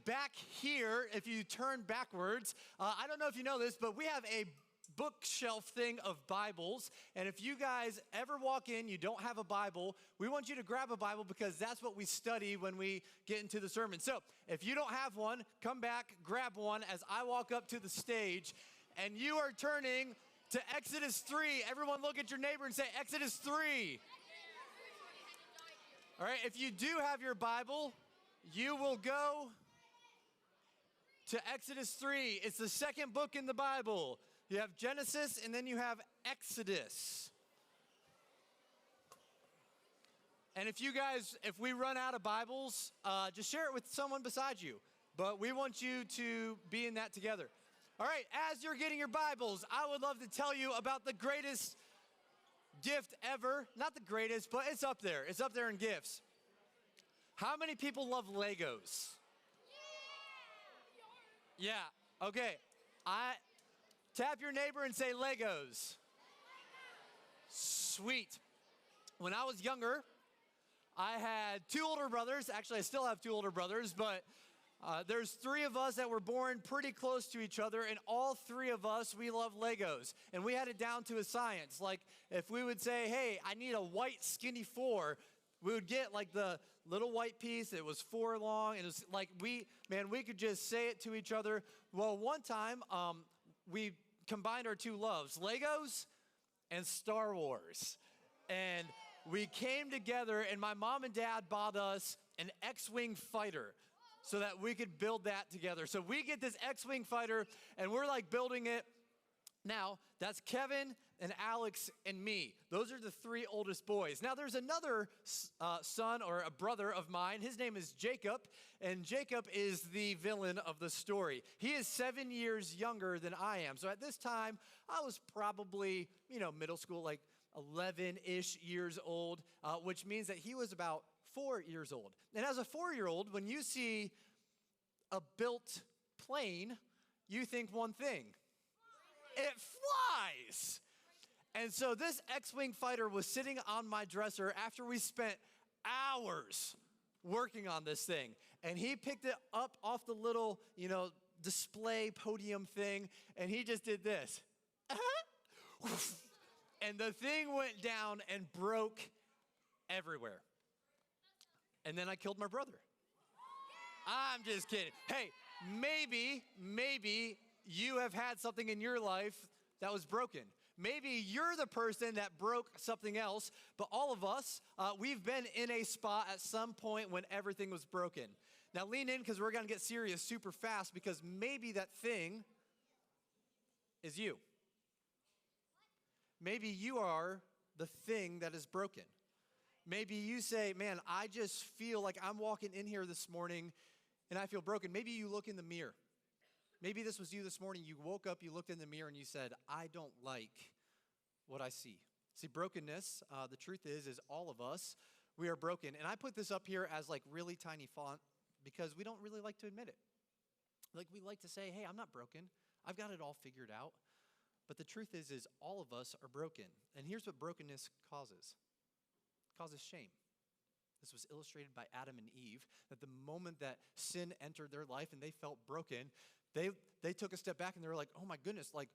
back here, if you turn backwards, I don't know if you know this, but we have a bookshelf thing of Bibles. And if you guys ever walk in, you don't have a Bible, we want you to grab a Bible because that's what we study when we get into the sermon. So if you don't have one, come back, grab one as I walk up to the stage. And you are turning to Exodus 3. Everyone look at your neighbor and say, Exodus 3. All right, if you do have your Bible, you will go to Exodus 3. It's the second book in the Bible. You have Genesis and then you have Exodus. And if we run out of Bibles, just share it with someone beside you. But we want you to be in that together. All right, as you're getting your Bibles, I would love to tell you about the greatest gift ever. Not the greatest, but it's up there. It's up there in gifts. How many people love Legos? Yeah, okay. Tap your neighbor and say Legos. Sweet. When I was younger, I had two older brothers. Actually, I still have two older brothers, but there's three of us that were born pretty close to each other, and all three of us, we love Legos. And we had it down to a science. Like, if we would say, hey, I need a white skinny 4, we would get like the little white piece. It was 4 long, and it was like we could just say it to each other. Well, one time, we combined our two loves, Legos and Star Wars. And we came together, and my mom and dad bought us an X-Wing fighter so that we could build that together. So we get this X-Wing fighter, and we're like building it. Now, that's Kevin and Alex and me. Those are the 3 oldest boys. Now, there's another son or a brother of mine. His name is Jacob, and Jacob is the villain of the story. He is 7 years younger than I am. So at this time, I was probably, middle school, like 11-ish years old, which means that he was about 4 years old. And as a 4-year-old, when you see a built plane, you think one thing. It flies. And so this X-Wing fighter was sitting on my dresser after we spent hours working on this thing. And he picked it up off the little, display podium thing, and he just did this. And the thing went down and broke everywhere. And then I killed my brother. I'm just kidding. Hey, maybe you have had something in your life that was broken. Maybe you're the person that broke something else, but all of us, we've been in a spot at some point when everything was broken. Now lean in because we're going to get serious super fast because maybe that thing is you. Maybe you are the thing that is broken. Maybe you say, man, I just feel like I'm walking in here this morning and I feel broken. Maybe you look in the mirror. Maybe this was you this morning. You woke up, you looked in the mirror, and you said, I don't like what I see. See, brokenness, the truth is all of us, we are broken. And I put this up here as like really tiny font because we don't really like to admit it. Like we like to say, hey, I'm not broken. I've got it all figured out. But the truth is all of us are broken. And here's what brokenness causes. It causes shame. This was illustrated by Adam and Eve, that the moment that sin entered their life and they felt broken, they took a step back and they were like, oh my goodness, like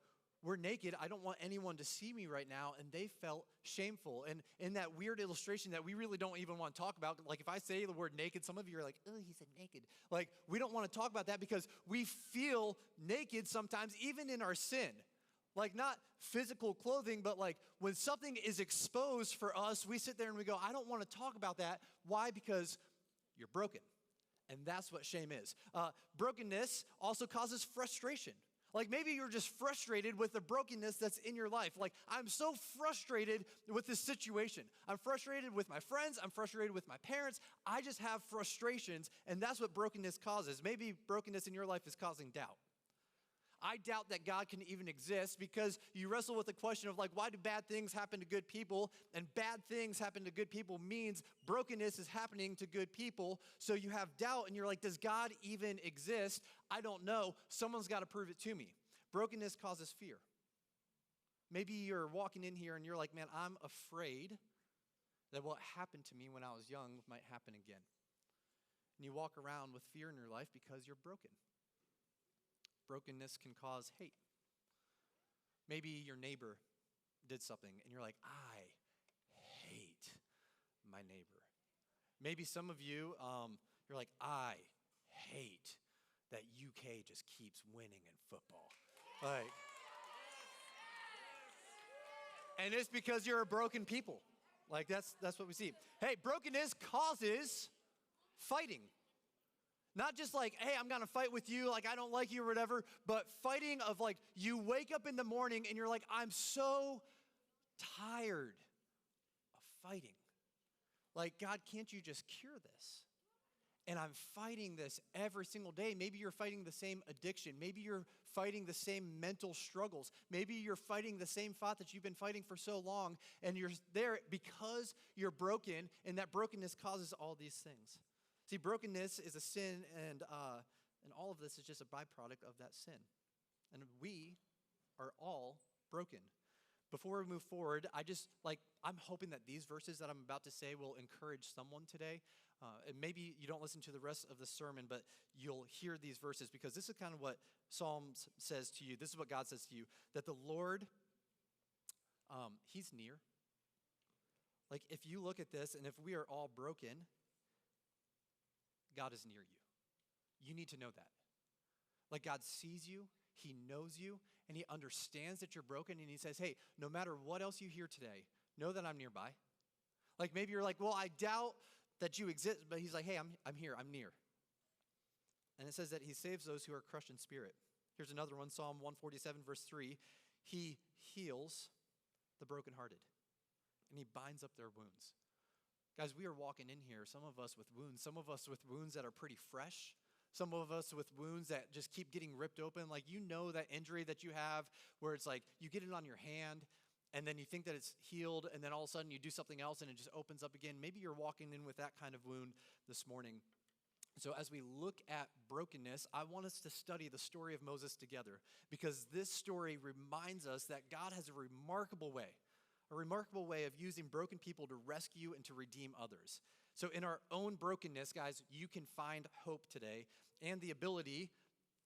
we're naked. I don't want anyone to see me right now. And they felt shameful. And in that weird illustration that we really don't even want to talk about, like if I say the word naked, some of you are like, oh, he said naked. Like we don't want to talk about that because we feel naked sometimes, even in our sin. Like not physical clothing, but like when something is exposed for us, we sit there and we go, I don't want to talk about that. Why? Because you're broken. And that's what shame is. Brokenness also causes frustration. Like maybe you're just frustrated with the brokenness that's in your life. Like I'm so frustrated with this situation. I'm frustrated with my friends. I'm frustrated with my parents. I just have frustrations, and that's what brokenness causes. Maybe brokenness in your life is causing doubt. I doubt that God can even exist because you wrestle with the question of like, why do bad things happen to good people? And bad things happen to good people means brokenness is happening to good people. So you have doubt and you're like, does God even exist? I don't know. Someone's got to prove it to me. Brokenness causes fear. Maybe you're walking in here and you're like, man, I'm afraid that what happened to me when I was young might happen again. and you walk around with fear in your life because you're broken. Brokenness can cause hate. Maybe your neighbor did something, and you're like, I hate my neighbor. Maybe some of you, you're like, I hate that UK just keeps winning in football. Like, and it's because you're a broken people. Like, that's what we see. Hey, brokenness causes fighting. Not just like, hey, I'm going to fight with you, like I don't like you or whatever, but fighting of like, you wake up in the morning and you're like, I'm so tired of fighting. Like, God, can't you just cure this? And I'm fighting this every single day. Maybe you're fighting the same addiction. Maybe you're fighting the same mental struggles. Maybe you're fighting the same thought that you've been fighting for so long, and you're there because you're broken, and that brokenness causes all these things. See, brokenness is a sin, and all of this is just a byproduct of that sin. And we are all broken. Before we move forward, I'm hoping that these verses that I'm about to say will encourage someone today. And maybe you don't listen to the rest of the sermon, but you'll hear these verses because this is kind of what Psalms says to you. This is what God says to you, that the Lord, he's near. Like, if you look at this, and if we are all broken, God is near you. You need to know that. Like, God sees you, he knows you, and he understands that you're broken, and he says, hey, no matter what else you hear today, know that I'm nearby. Like, maybe you're like, well, I doubt that you exist, but he's like, hey, I'm here, I'm near. And it says that he saves those who are crushed in spirit. Here's another one, Psalm 147, verse 3. He heals the brokenhearted, and he binds up their wounds. Guys, we are walking in here, some of us with wounds, some of us with wounds that are pretty fresh, some of us with wounds that just keep getting ripped open. Like, you know that injury that you have where it's like you get it on your hand, and then you think that it's healed, and then all of a sudden you do something else and it just opens up again. Maybe you're walking in with that kind of wound this morning. So as we look at brokenness, I want us to study the story of Moses together, because this story reminds us that God has a remarkable way of using broken people to rescue and to redeem others. So in our own brokenness, guys, you can find hope today and the ability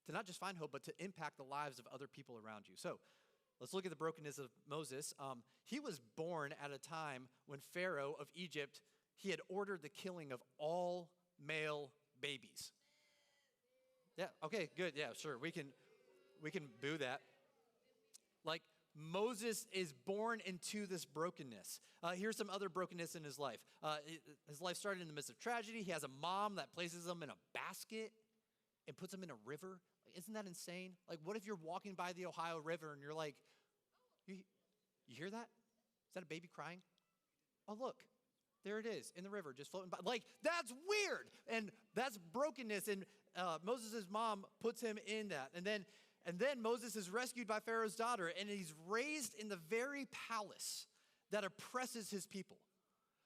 to not just find hope, but to impact the lives of other people around you. So let's look at the brokenness of Moses. He was born at a time when Pharaoh of Egypt, he had ordered the killing of all male babies. Yeah, okay, good. Yeah, sure. We can boo that. Like, Moses is born into this brokenness. Here's some other brokenness in his life. His life started in the midst of tragedy. He has a mom that places him in a basket and puts him in a river. Isn't that insane? Like, what if you're walking by the Ohio River and you're like, you hear that? Is that a baby crying? Oh, look, there it is in the river just floating by. Like, that's weird. And that's brokenness. And Moses' mom puts him in that. And then Moses is rescued by Pharaoh's daughter, and he's raised in the very palace that oppresses his people.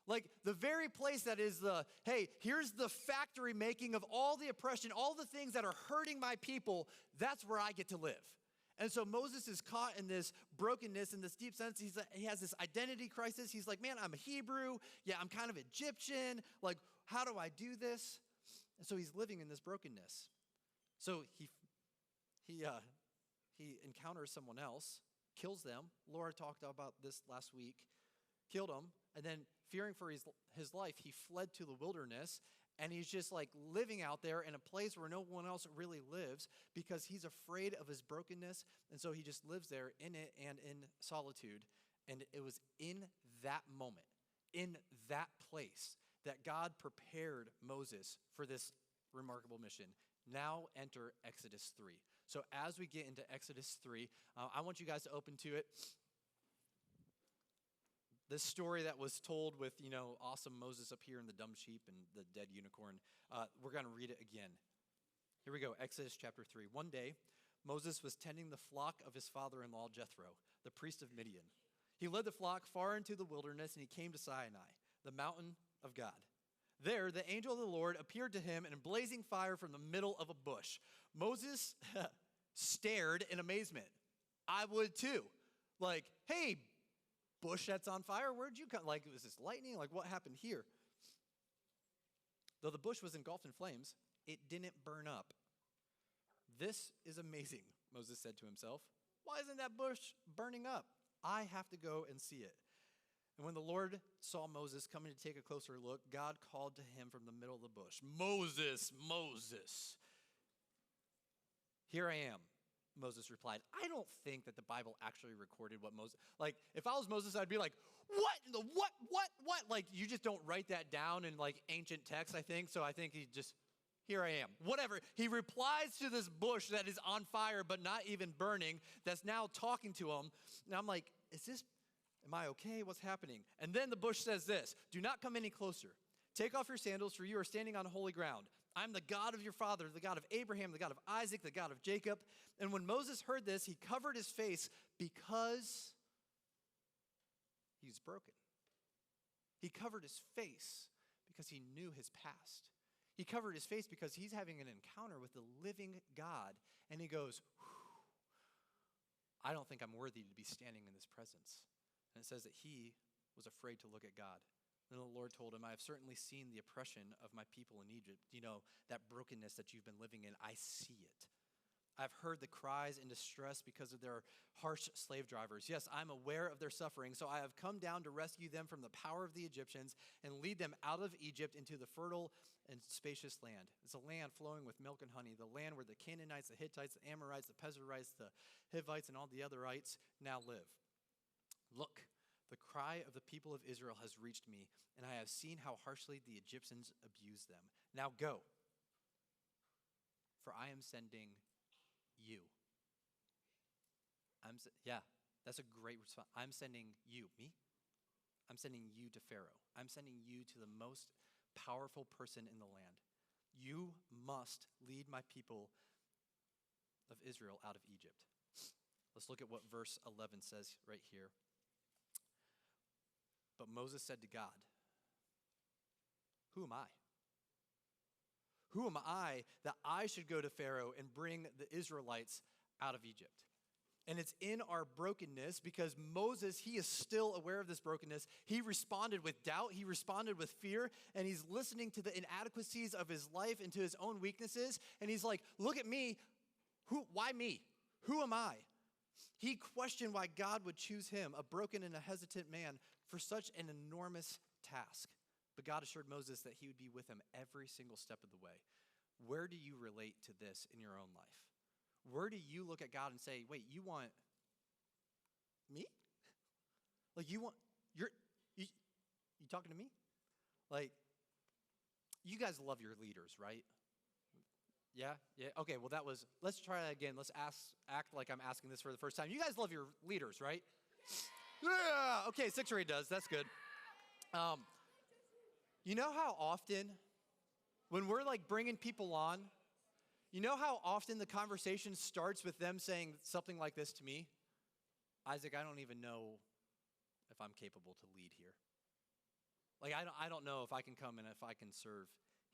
Like, the very place that is hey, here's the factory making of all the oppression, all the things that are hurting my people, that's where I get to live. And so Moses is caught in this brokenness, in this deep sense. He has this identity crisis. He's like, man, I'm a Hebrew. Yeah, I'm kind of Egyptian. Like, how do I do this? And so he's living in this brokenness. So he encounters someone else, kills them. Laura talked about this last week. Killed him, and then fearing for his life, he fled to the wilderness, and he's just like living out there in a place where no one else really lives because he's afraid of his brokenness, and so he just lives there in it and in solitude. And it was in that moment, in that place, that God prepared Moses for this remarkable mission. Now enter Exodus 3. So as we get into Exodus 3, I want you guys to open to it. This story that was told with, awesome Moses up here and the dumb sheep and the dead unicorn, we're going to read it again. Here we go, Exodus chapter 3. One day, Moses was tending the flock of his father-in-law Jethro, the priest of Midian. He led the flock far into the wilderness, and he came to Sinai, the mountain of God. There, the angel of the Lord appeared to him in blazing fire from the middle of a bush. Moses stared in amazement. I would too. Like, hey, bush that's on fire, where'd you come? Like, was this lightning? Like, what happened here? Though the bush was engulfed in flames, it didn't burn up. This is amazing, Moses said to himself. Why isn't that bush burning up? I have to go and see it. And when the Lord saw Moses coming to take a closer look, God called to him from the middle of the bush, Moses, Moses. Here I am, Moses replied. I don't think that the Bible actually recorded what Moses, like, if I was Moses, I'd be like, what? Like, you just don't write that down in, like, ancient text, I think. So I think he just, here I am. Whatever. He replies to this bush that is on fire, but not even burning, that's now talking to him. And I'm like, am I okay? What's happening? And then the bush says this, do not come any closer. Take off your sandals, for you are standing on holy ground. I'm the God of your father, the God of Abraham, the God of Isaac, the God of Jacob. And when Moses heard this, he covered his face because he's broken. He covered his face because he knew his past. He covered his face because he's having an encounter with the living God. And he goes, I don't think I'm worthy to be standing in this presence. And it says that he was afraid to look at God. Then the Lord told him, I have certainly seen the oppression of my people in Egypt. You know, that brokenness that you've been living in, I see it. I've heard the cries and distress because of their harsh slave drivers. Yes, I'm aware of their suffering, so I have come down to rescue them from the power of the Egyptians and lead them out of Egypt into the fertile and spacious land. It's a land flowing with milk and honey, the land where the Canaanites, the Hittites, the Amorites, the Perizzites, the Hivites, and all the otherites now live. Look, the cry of the people of Israel has reached me, and I have seen how harshly the Egyptians abuse them. Now go, for I am sending you. That's a great response. I'm sending you. Me? I'm sending you to Pharaoh. I'm sending you to the most powerful person in the land. You must lead my people of Israel out of Egypt. Let's look at what verse 11 says right here. But Moses said to God, who am I? Who am I that I should go to Pharaoh and bring the Israelites out of Egypt? And it's in our brokenness because Moses, he is still aware of this brokenness. He responded with doubt. He responded with fear. And he's listening to the inadequacies of his life and to his own weaknesses. And he's like, look at me. Why me? Who am I? He questioned why God would choose him, a broken and a hesitant man, for such an enormous task. But God assured Moses that he would be with him every single step of the way. Where do you relate to this in your own life? Where do you look at God and say, wait, you want me? Like you talking to me? Like, you guys love your leaders, right? Yeah? Okay, well let's try that again. Let's act like I'm asking this for the first time. You guys love your leaders, right? Yeah! Okay, 6 or 8 does. That's good. You know how often, when we're like bringing people on, you know how often the conversation starts with them saying something like this to me? Isaac, I don't even know if I'm capable to lead here. Like, I don't know if I can come and if I can serve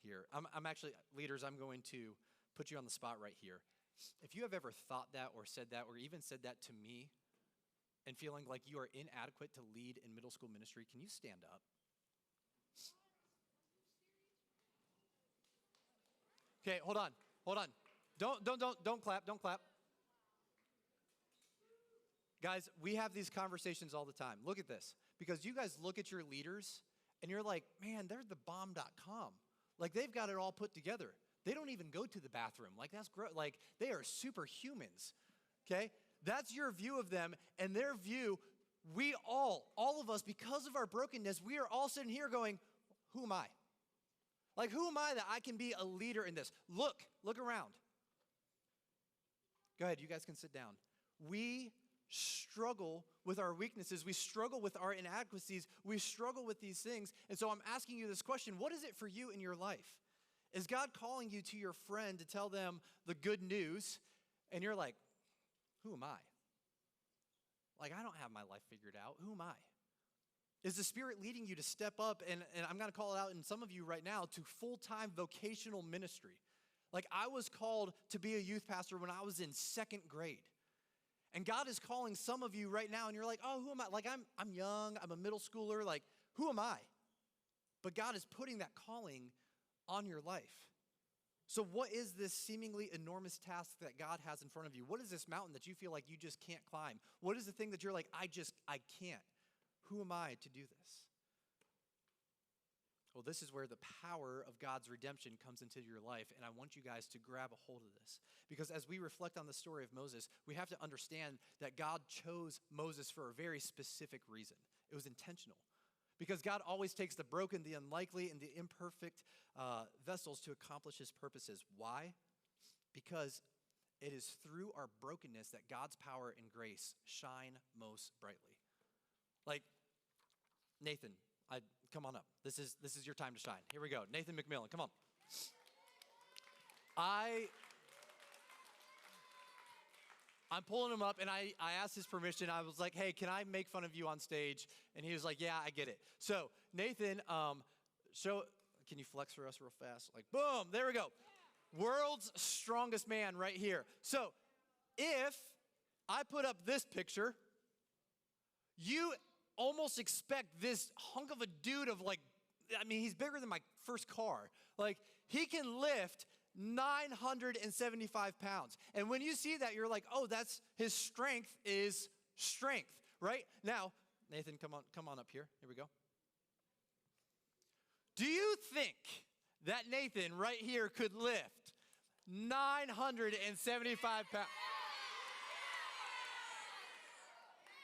here. I'm actually, leaders, I'm going to put you on the spot right here. If you have ever thought that or said that or even said that to me and feeling like you are inadequate to lead in middle school ministry, can you stand up? Okay, hold on. Don't clap. Guys, we have these conversations all the time. Look at this. Because you guys look at your leaders and you're like, man, they're the bomb.com. Like, they've got it all put together. They don't even go to the bathroom. Like, that's gross. Like, they are superhumans. Okay? That's your view of them. And their view, we all of us, because of our brokenness, we are all sitting here going, who am I? Like, who am I that I can be a leader in this? Look around. Go ahead, you guys can sit down. We struggle with our weaknesses. We struggle with our inadequacies. We struggle with these things. And so I'm asking you this question. What is it for you in your life? Is God calling you to your friend to tell them the good news? And you're like, who am I? Like, I don't have my life figured out. Who am I? Is the Spirit leading you to step up, and I'm going to call it out in some of you right now, to full-time vocational ministry? Like, I was called to be a youth pastor when I was in 2nd grade. And God is calling some of you right now, and you're like, oh, who am I? Like, I'm young, I'm a middle schooler, like, who am I? But God is putting that calling on your life. So what is this seemingly enormous task that God has in front of you? What is this mountain that you feel like you just can't climb? What is the thing that you're like, I can't? Who am I to do this? Well, this is where the power of God's redemption comes into your life, and I want you guys to grab a hold of this. Because as we reflect on the story of Moses, we have to understand that God chose Moses for a very specific reason. It was intentional. Because God always takes the broken, the unlikely, and the imperfect vessels to accomplish his purposes. Why? Because it is through our brokenness that God's power and grace shine most brightly. Like, Nathan, come on up. This is your time to shine. Here we go. Nathan McMillan, come on. I'm pulling him up, and I asked his permission. I was like, hey, can I make fun of you on stage? And he was like, yeah, I get it. So, Nathan, can you flex for us real fast? Like, boom, there we go. World's strongest man right here. So, if I put up this picture, you almost expect this hunk of a dude of he's bigger than my first car. Like, he can lift 975 pounds. And when you see that, you're like, oh, that's his strength is strength, right? Now, Nathan, come on up here. Here we go. Do you think that Nathan right here could lift 975 pounds?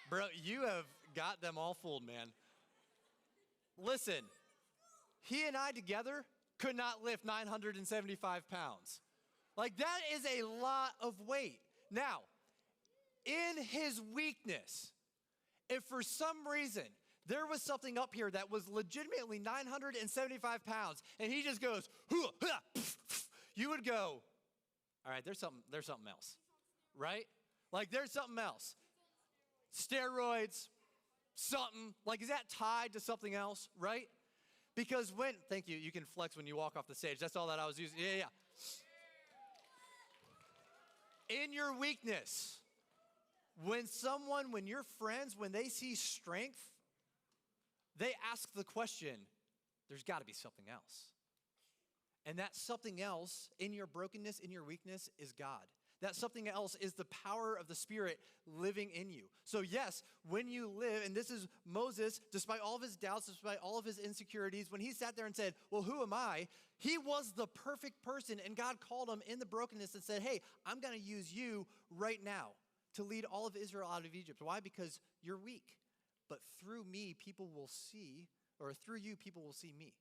Bro, you have got them all fooled, man. Listen, he and I together could not lift 975 pounds. Like, that is a lot of weight. Now, in his weakness, if for some reason there was something up here that was legitimately 975 pounds, and he just goes, you would go, all right, there's something else, right? Like, there's something else. Steroids, something. Like, is that tied to something else, right? Because thank you, you can flex when you walk off the stage. That's all that I was using. Yeah. In your weakness, when your friends, when they see strength, they ask the question, there's got to be something else. And that something else in your brokenness, in your weakness, is God. That something else is the power of the Spirit living in you. So yes, when you live, and this is Moses, despite all of his doubts, despite all of his insecurities, when he sat there and said, well, who am I? He was the perfect person, and God called him in the brokenness and said, hey, I'm going to use you right now to lead all of Israel out of Egypt. Why? Because you're weak. But through me, people will see, or through you, people will see me.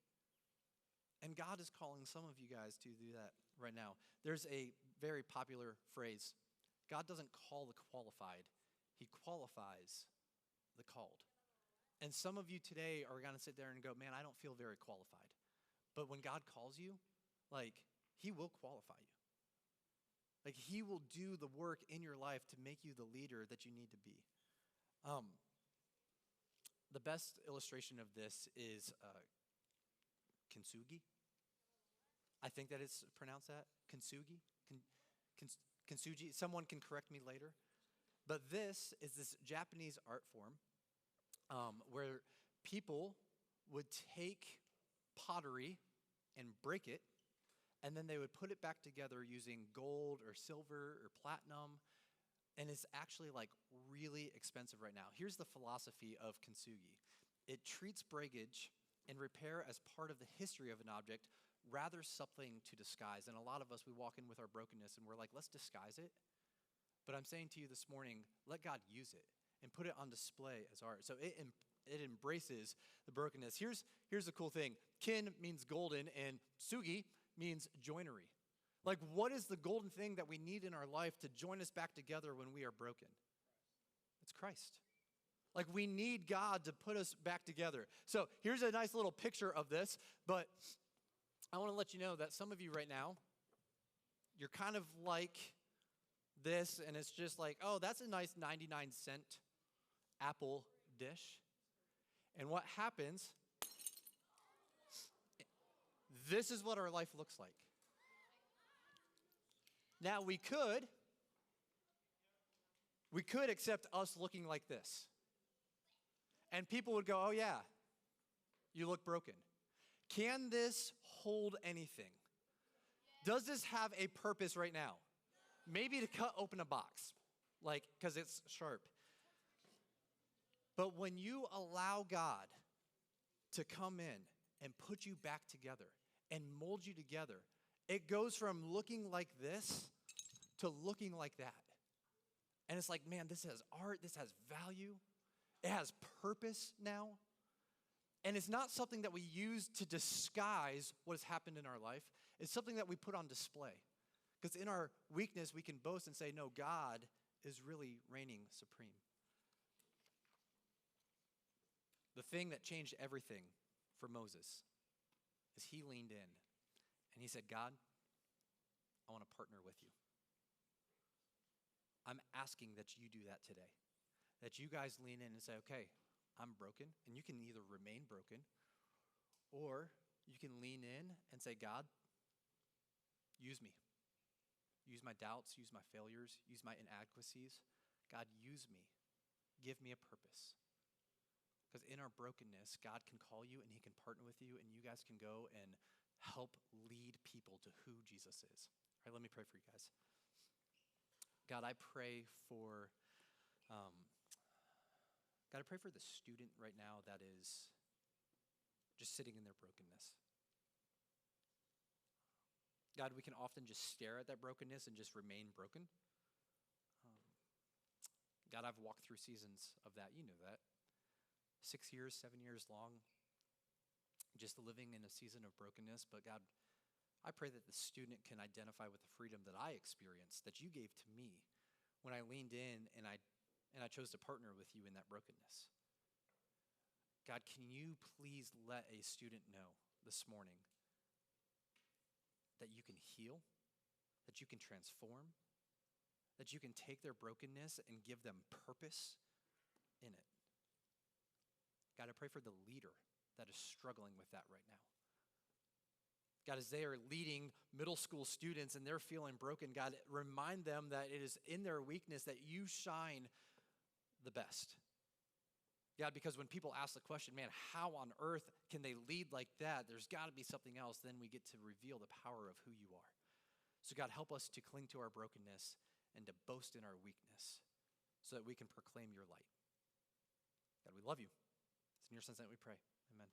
And God is calling some of you guys to do that right now. There's a very popular phrase. God doesn't call the qualified. He qualifies the called. And some of you today are going to sit there and go, man, I don't feel very qualified. But when God calls you, he will qualify you. He will do the work in your life to make you the leader that you need to be. The best illustration of this is kintsugi. I think that it's pronounced that. Kintsugi. Kintsugi. Someone can correct me later. But this is this Japanese art form where people would take pottery and break it, and then they would put it back together using gold or silver or platinum. And it's actually really expensive right now. Here's the philosophy of kintsugi. It treats breakage and repair as part of the history of an object, rather something to disguise. And a lot of us, we walk in with our brokenness and we're like, let's disguise it. But I'm saying to you this morning, let God use it and put it on display as art. So it embraces the brokenness. Here's the cool thing. Kin means golden, and tsugi means joinery. What is the golden thing that we need in our life to join us back together when we are broken? It's Christ. We need God to put us back together. So here's a nice little picture of this, but I want to let you know that some of you right now, you're kind of like this, and it's just oh, that's a nice 99-cent apple dish. And what happens, this is what our life looks like. Now, we could accept us looking like this. And people would go, oh yeah, you look broken. Can this hold anything? Does this have a purpose right now? Maybe to cut open a box, like, because it's sharp. But when you allow God to come in and put you back together and mold you together, it goes from looking like this to looking like that. And it's like, man, this has art, this has value, it has purpose now. And it's not something that we use to disguise what has happened in our life. It's something that we put on display. Because in our weakness, we can boast and say, no, God is really reigning supreme. The thing that changed everything for Moses is he leaned in and he said, God, I want to partner with you. I'm asking that you do that today. That you guys lean in and say, okay, I'm broken. And you can either remain broken or you can lean in and say, God, use me. Use my doubts, use my failures, use my inadequacies. God, use me. Give me a purpose. Because in our brokenness, God can call you and he can partner with you and you guys can go and help lead people to who Jesus is. All right, let me pray for you guys. God, I pray for the student right now that is just sitting in their brokenness. God, we can often just stare at that brokenness and just remain broken. God, I've walked through seasons of that. You know that. 6 years, 7 years long, just living in a season of brokenness. But God, I pray that the student can identify with the freedom that I experienced, that you gave to me when I leaned in and I chose to partner with you in that brokenness. God, can you please let a student know this morning that you can heal, that you can transform, that you can take their brokenness and give them purpose in it. God, I pray for the leader that is struggling with that right now. God, as they are leading middle school students and they're feeling broken, God, remind them that it is in their weakness that you shine the best. God, because when people ask the question, man, how on earth can they lead like that? There's got to be something else. Then we get to reveal the power of who you are. So God, help us to cling to our brokenness and to boast in our weakness so that we can proclaim your light. God, we love you. It's in your son's name we pray. Amen.